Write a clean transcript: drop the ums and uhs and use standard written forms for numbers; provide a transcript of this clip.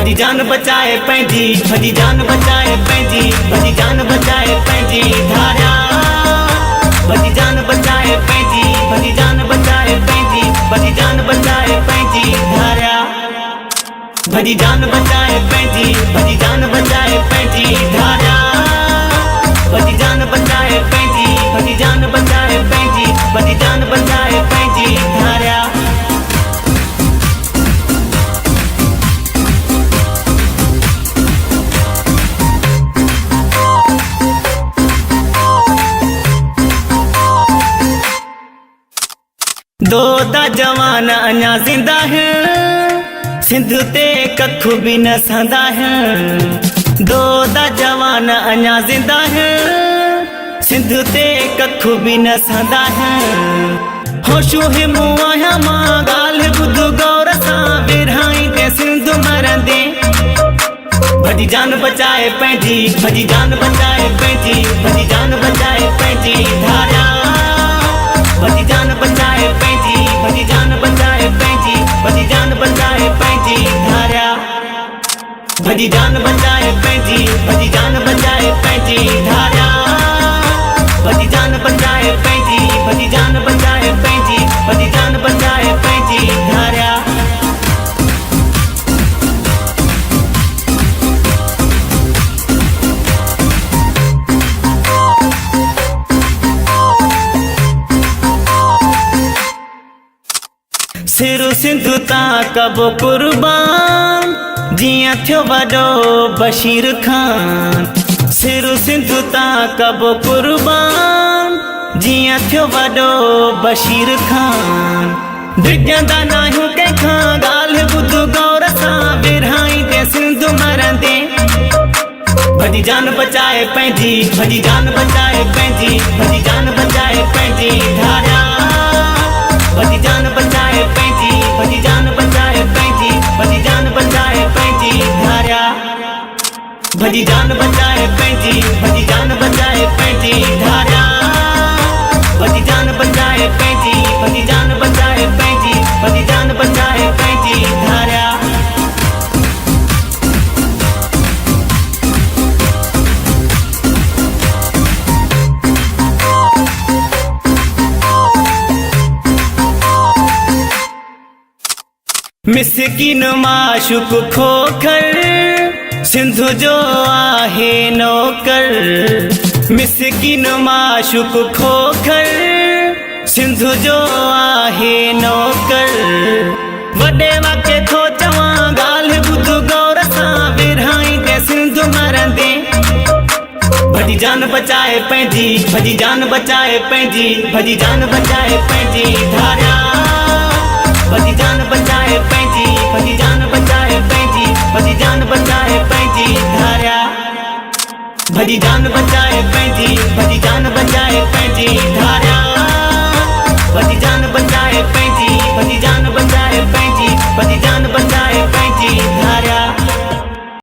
भजी जान बचाए पंहिंजी, भजी जान बचाए पंहिंजी, भजी जान बचाए पंहिंजी धारा। भजी जान बचाए पंहिंजी, भजी जान बचाए पंहिंजी, भजी जान बचाए पंहिंजी धारा। भजी जान बचाए पंहिंजी, भजी जान बचाए पंहिंजी धारा। भजी जान बचाए पंहिंजी, भजी जान बचाए पंहिंजी, भजी जान बचाए पंहिंजी धारा। दो दा जवान अञा जिंदा है, सिंध ते कखु भी न संदा है। दो दा जवान अञा जिंदा है, सिंध ते कखु भी न संदा है। होशू हिमू आया मां ॻाल्हि ॿुध गौर सां, विरहाई ते सिंध मरंदे। भजी जान बचाए पंहिंजी, भजी जान बचाए पंहिंजी, भजी जान बचाए पंहिंजी धारा। भजी जान बचाए पंहिंजी, भजी जान बचाए पंहिंजी, भजी जान बचाए पंहिंजी धारा। भजी जान बचाए पंहिंजी, भजी जान बचाए पंहिंजी धारा। भजी जान बचाए पंहिंजी, भजी जान बचाए पंहिंजी, भजी जान बचाए पंहिंजी धारा। सिर सिंध तां कबो कुर्बान, जियां थियो वॾो बशीर खान। सिर सिंध तां कबो कुर्बान, जियां थियो वॾो बशीर खान। डिॼंदा नाहियूं कंहिंखां ॻाल्हि ॿुध गौर सां, विरहाई ते सिंध मरंदे। भजी जान बचाए पंहिंजी, भजी जान बचाए पंहिंजी, भजी जान बचाए पंहिंजी धारा। भजी जान बचाए पंहिंजी, भजी जान बचाए पंहिंजी, भजी जान बचाए पंहिंजी धारा। भजी जान बचाए पंहिंजी, भजी जान बचाए पंहिंजी धारा। भजी जान बचाए पंहिंजी, भजी जान बचाए पंहिंजी, भजी जान बचाए पंहिंजी धारा। मिस्किन माशुक खोखर, सिंध जो आहे नौकर। मिस्किन माशुक खोखर, सिंध जो आहे नौकर। वॾे वाके थो चवां ॻाल्हि ॿुध गौर सां, विरहाई ते सिंध मरंदे। भजी जान बचाए पंहिंजी, भजी जान बचाए पंहिंजी, भजी जान बचाए पंहिंजी धारा। भजी जान बचाए पंहिंजी, भजी जान बचाए पंहिंजी, भजी जान बचाए पंहिंजी धारा। भजी जान बचाए पंहिंजी, भजी जान बचाए पंहिंजी धारा। भजी जान